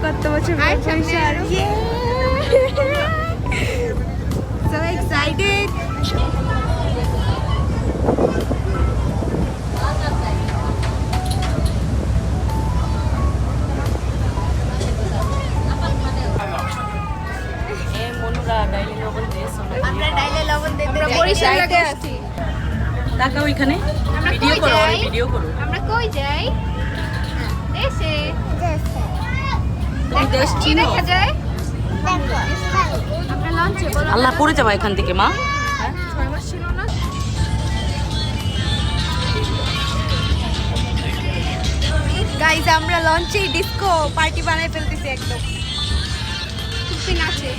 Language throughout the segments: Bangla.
কত বছর পর so excited আমরা ডাইলে লবণ দিতে বরিশাল লাগে আছি টাকা ওইখানে ভিডিও করো আমরা কই যাই দেশে তুমি দেশ কি চিনো দেখা যায় আমরা লঞ্চে বলো আল্লাহ পড়ে যাবা এখান থেকে মা 6 মাস ছিল না গাইস আমরা লঞ্চে ডিস্কো পার্টি বানাই ফেলতেছি একদম খুশি নাচে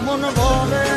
মন ভরে